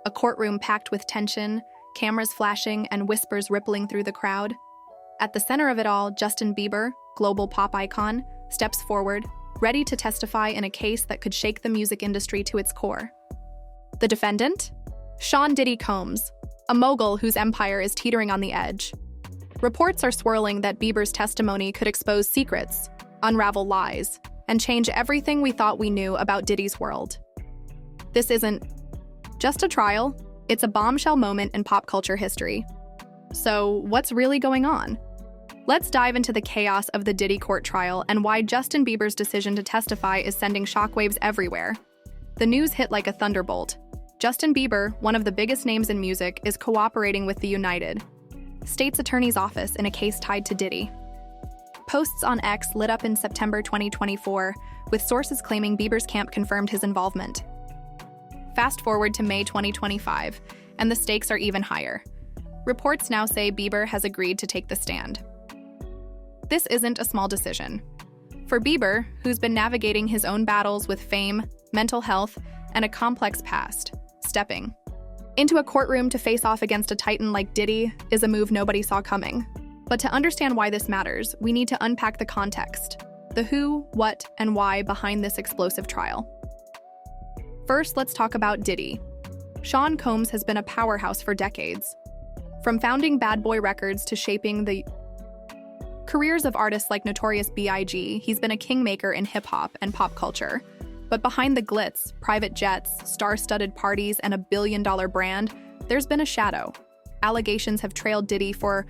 a courtroom packed with tension, cameras flashing, and whispers rippling through the crowd. At the center of it all, Justin Bieber, global pop icon, steps forward, ready to testify in a case that could shake the music industry to its core. The defendant? Sean Diddy Combs, a mogul whose empire is teetering on the edge. Reports are swirling that Bieber's testimony could expose secrets, unravel lies, and change everything we thought we knew about Diddy's world. This isn't just a trial, it's a bombshell moment in pop culture history. So, what's really going on? Let's dive into the chaos of the Diddy court trial and why Justin Bieber's decision to testify is sending shockwaves everywhere. The news hit like a thunderbolt. Justin Bieber, one of the biggest names in music, is cooperating with the United States Attorney's Office in a case tied to Diddy. Posts on X lit up in September 2024, with sources claiming Bieber's camp confirmed his involvement. Fast forward to May 2025, and the stakes are even higher. Reports now say Bieber has agreed to take the stand. This isn't a small decision. For Bieber, who's been navigating his own battles with fame, mental health, and a complex past, stepping into a courtroom to face off against a titan like Diddy is a move nobody saw coming. But to understand why this matters, we need to unpack the context, the who, what, and why behind this explosive trial. First, let's talk about Diddy. Sean Combs has been a powerhouse for decades. From founding Bad Boy Records to shaping the careers of artists like Notorious B.I.G., he's been a kingmaker in hip-hop and pop culture. But behind the glitz, private jets, star-studded parties, and a billion-dollar brand, there's been a shadow. Allegations have trailed Diddy for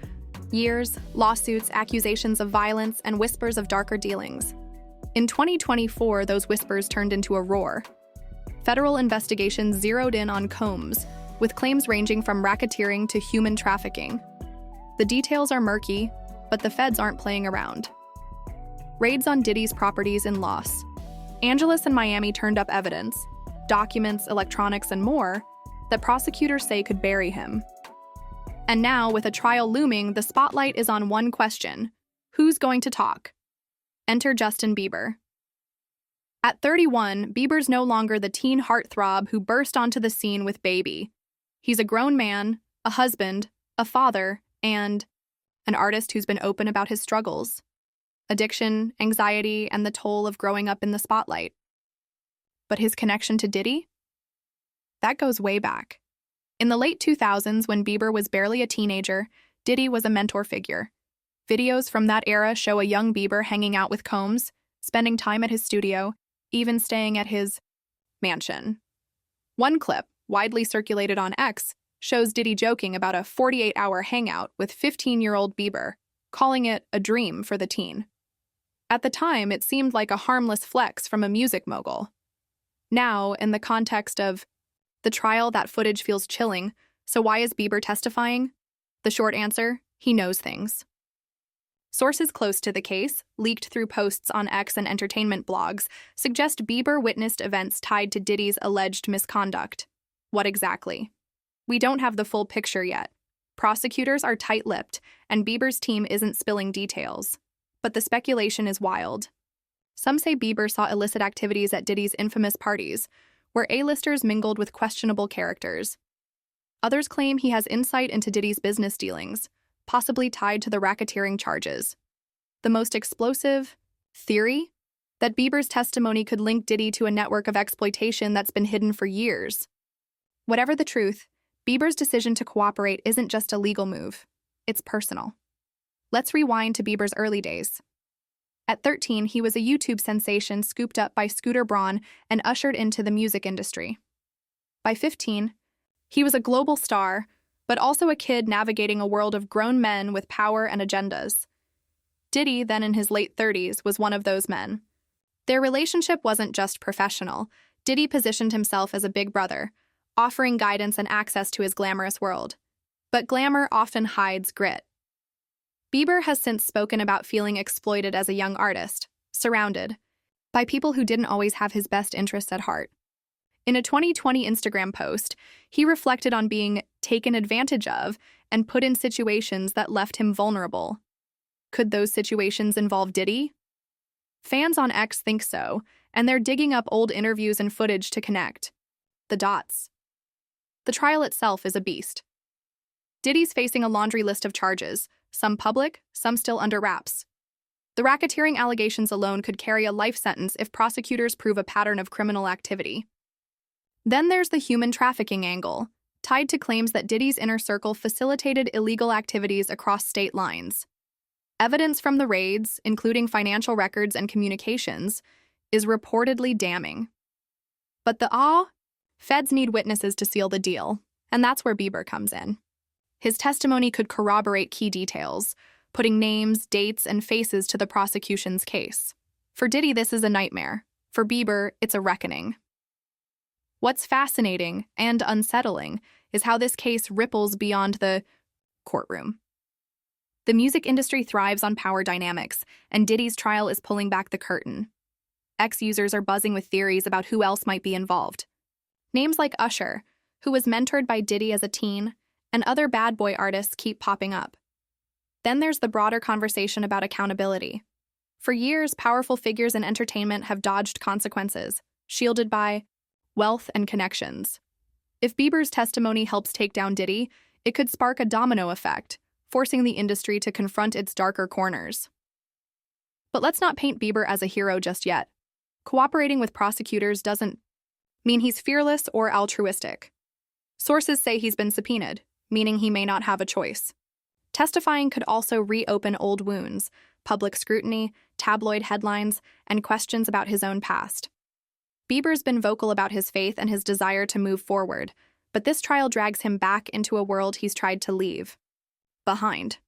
years, lawsuits, accusations of violence, and whispers of darker dealings. In 2024, those whispers turned into a roar. Federal investigations zeroed in on Combs, with claims ranging from racketeering to human trafficking. The details are murky, but the feds aren't playing around. Raids on Diddy's properties in Los Angeles and Miami turned up evidence, documents, electronics, and more, that prosecutors say could bury him. And now, with a trial looming, the spotlight is on one question: who's going to talk? Enter Justin Bieber. At 31, Bieber's no longer the teen heartthrob who burst onto the scene with Baby. He's a grown man, a husband, a father, and an artist who's been open about his struggles. Addiction, anxiety, and the toll of growing up in the spotlight. But his connection to Diddy? That goes way back. In the late 2000s, when Bieber was barely a teenager, Diddy was a mentor figure. Videos from that era show a young Bieber hanging out with Combs, spending time at his studio, even staying at his mansion. One clip, widely circulated on X, shows Diddy joking about a 48-hour hangout with 15-year-old Bieber, calling it a dream for the teen. At the time, it seemed like a harmless flex from a music mogul. Now, in the context of the trial, that footage feels chilling. So why is Bieber testifying? The short answer: he knows things. Sources close to the case, leaked through posts on X and entertainment blogs, suggest Bieber witnessed events tied to Diddy's alleged misconduct. What exactly? We don't have the full picture yet. Prosecutors are tight-lipped, and Bieber's team isn't spilling details. But the speculation is wild. Some say Bieber saw illicit activities at Diddy's infamous parties, where A-listers mingled with questionable characters. Others claim he has insight into Diddy's business dealings, possibly tied to the racketeering charges. The most explosive theory? That Bieber's testimony could link Diddy to a network of exploitation that's been hidden for years. Whatever the truth, Bieber's decision to cooperate isn't just a legal move. It's personal. Let's rewind to Bieber's early days. At 13, he was a YouTube sensation scooped up by Scooter Braun and ushered into the music industry. By 15, he was a global star, but also a kid navigating a world of grown men with power and agendas. Diddy, then in his late 30s, was one of those men. Their relationship wasn't just professional. Diddy positioned himself as a big brother, offering guidance and access to his glamorous world. But glamour often hides grit. Bieber has since spoken about feeling exploited as a young artist, surrounded by people who didn't always have his best interests at heart. In a 2020 Instagram post, he reflected on being taken advantage of and put in situations that left him vulnerable. Could those situations involve Diddy? Fans on X think so, and they're digging up old interviews and footage to connect the dots. The trial itself is a beast. Diddy's facing a laundry list of charges, some public, some still under wraps. The racketeering allegations alone could carry a life sentence if prosecutors prove a pattern of criminal activity. Then there's the human trafficking angle, tied to claims that Diddy's inner circle facilitated illegal activities across state lines. Evidence from the raids, including financial records and communications, is reportedly damning. But feds need witnesses to seal the deal, and that's where Bieber comes in. His testimony could corroborate key details, putting names, dates, and faces to the prosecution's case. For Diddy, this is a nightmare. For Bieber, it's a reckoning. What's fascinating and unsettling is how this case ripples beyond the courtroom. The music industry thrives on power dynamics, and Diddy's trial is pulling back the curtain. Ex-users are buzzing with theories about who else might be involved. Names like Usher, who was mentored by Diddy as a teen, and other bad boy artists keep popping up. Then there's the broader conversation about accountability. For years, powerful figures in entertainment have dodged consequences, shielded by wealth and connections. If Bieber's testimony helps take down Diddy, it could spark a domino effect, forcing the industry to confront its darker corners. But let's not paint Bieber as a hero just yet. Cooperating with prosecutors doesn't mean he's fearless or altruistic. Sources say he's been subpoenaed, meaning he may not have a choice. Testifying could also reopen old wounds, public scrutiny, tabloid headlines, and questions about his own past. Bieber's been vocal about his faith and his desire to move forward, but this trial drags him back into a world he's tried to leave behind.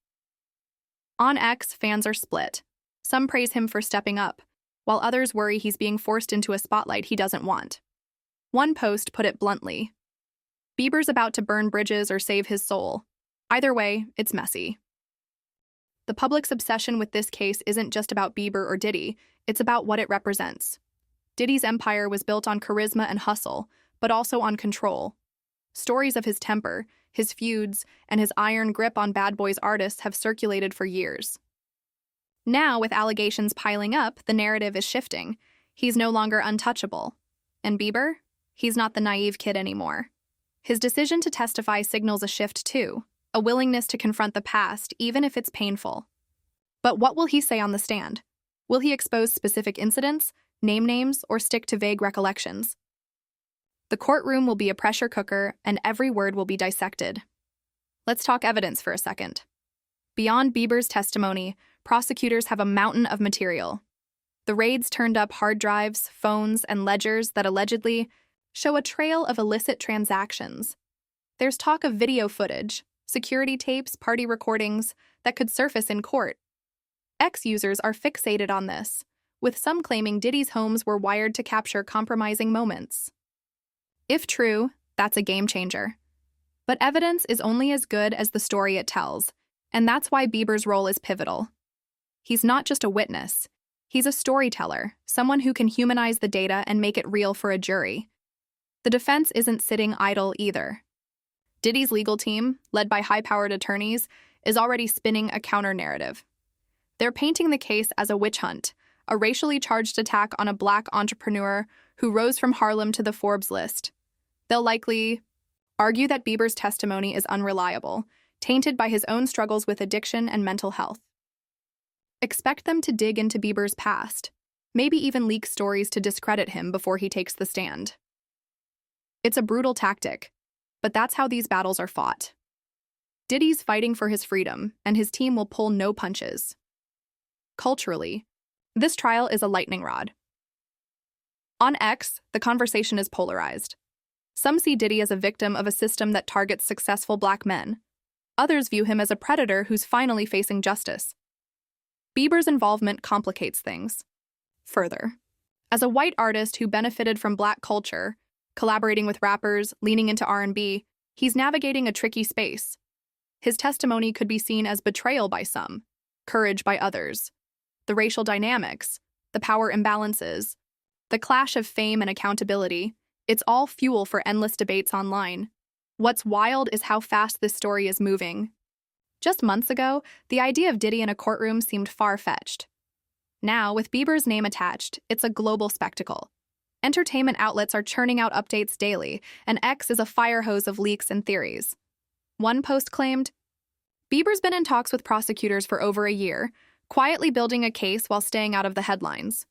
On X, fans are split. Some praise him for stepping up, while others worry he's being forced into a spotlight he doesn't want. One post put it bluntly: Bieber's about to burn bridges or save his soul. Either way, it's messy. The public's obsession with this case isn't just about Bieber or Diddy, it's about what it represents. Diddy's empire was built on charisma and hustle, but also on control. Stories of his temper, his feuds, and his iron grip on bad boys artists have circulated for years. Now, with allegations piling up, the narrative is shifting. He's no longer untouchable. And Bieber? He's not the naive kid anymore. His decision to testify signals a shift too, a willingness to confront the past, even if it's painful. But what will he say on the stand? Will he expose specific incidents, name names, or stick to vague recollections? The courtroom will be a pressure cooker, and every word will be dissected. Let's talk evidence for a second. Beyond Bieber's testimony, prosecutors have a mountain of material. The raids turned up hard drives, phones, and ledgers that allegedly show a trail of illicit transactions. There's talk of video footage, security tapes, party recordings that could surface in court. Ex-users are fixated on this, with some claiming Diddy's homes were wired to capture compromising moments. If true, that's a game changer. But evidence is only as good as the story it tells, and that's why Bieber's role is pivotal. He's not just a witness. He's a storyteller, someone who can humanize the data and make it real for a jury. The defense isn't sitting idle either. Diddy's legal team, led by high-powered attorneys, is already spinning a counter-narrative. They're painting the case as a witch hunt, a racially charged attack on a black entrepreneur who rose from Harlem to the Forbes list. They'll likely argue that Bieber's testimony is unreliable, tainted by his own struggles with addiction and mental health. Expect them to dig into Bieber's past, maybe even leak stories to discredit him before he takes the stand. It's a brutal tactic, but that's how these battles are fought. Diddy's fighting for his freedom, and his team will pull no punches. Culturally, this trial is a lightning rod. On X, the conversation is polarized. Some see Diddy as a victim of a system that targets successful black men. Others view him as a predator who's finally facing justice. Bieber's involvement complicates things further. As a white artist who benefited from black culture, collaborating with rappers, leaning into R&B, he's navigating a tricky space. His testimony could be seen as betrayal by some, courage by others. The racial dynamics, the power imbalances, the clash of fame and accountability, it's all fuel for endless debates online. What's wild is how fast this story is moving. Just months ago, the idea of Diddy in a courtroom seemed far-fetched. Now, with Bieber's name attached, it's a global spectacle. Entertainment outlets are churning out updates daily, and X is a fire hose of leaks and theories. One post claimed, Bieber's been in talks with prosecutors for over a year, quietly building a case while staying out of the headlines.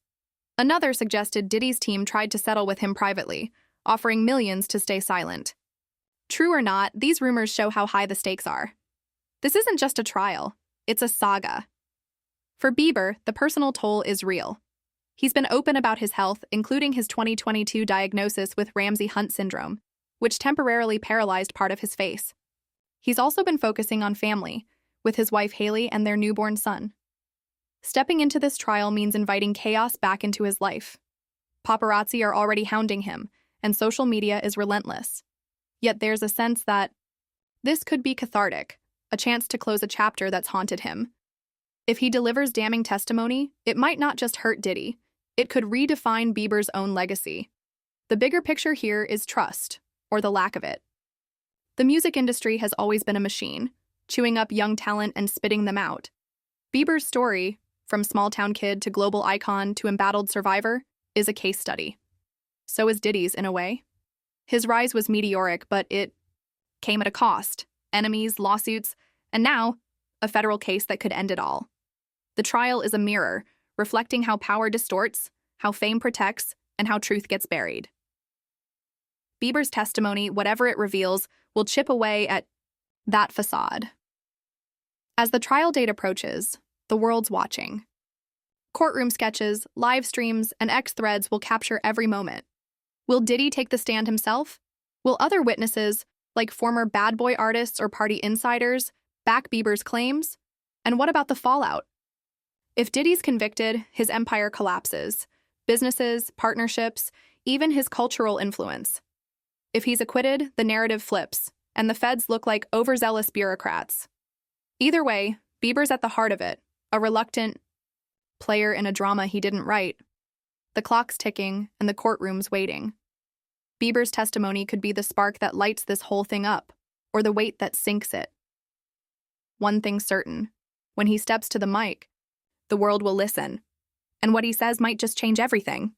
Another suggested Diddy's team tried to settle with him privately, offering millions to stay silent. True or not, these rumors show how high the stakes are. This isn't just a trial, it's a saga. For Bieber, the personal toll is real. He's been open about his health, including his 2022 diagnosis with Ramsay-Hunt syndrome, which temporarily paralyzed part of his face. He's also been focusing on family, with his wife Hailey and their newborn son. Stepping into this trial means inviting chaos back into his life. Paparazzi are already hounding him, and social media is relentless. Yet there's a sense that this could be cathartic, a chance to close a chapter that's haunted him. If he delivers damning testimony, it might not just hurt Diddy, it could redefine Bieber's own legacy. The bigger picture here is trust, or the lack of it. The music industry has always been a machine, chewing up young talent and spitting them out. Bieber's story, from small-town kid to global icon to embattled survivor, is a case study. So is Diddy's, in a way. His rise was meteoric, but it came at a cost. Enemies, lawsuits, and now, a federal case that could end it all. The trial is a mirror, reflecting how power distorts, how fame protects, and how truth gets buried. Bieber's testimony, whatever it reveals, will chip away at that facade. As the trial date approaches, the world's watching. Courtroom sketches, live streams, and X threads will capture every moment. Will Diddy take the stand himself? Will other witnesses, like former bad boy artists or party insiders, back Bieber's claims? And what about the fallout? If Diddy's convicted, his empire collapses. Businesses, partnerships, even his cultural influence. If he's acquitted, the narrative flips, and the feds look like overzealous bureaucrats. Either way, Bieber's at the heart of it, a reluctant player in a drama he didn't write. The clock's ticking, and the courtroom's waiting. Bieber's testimony could be the spark that lights this whole thing up, or the weight that sinks it. One thing's certain. When he steps to the mic, the world will listen. And what he says might just change everything.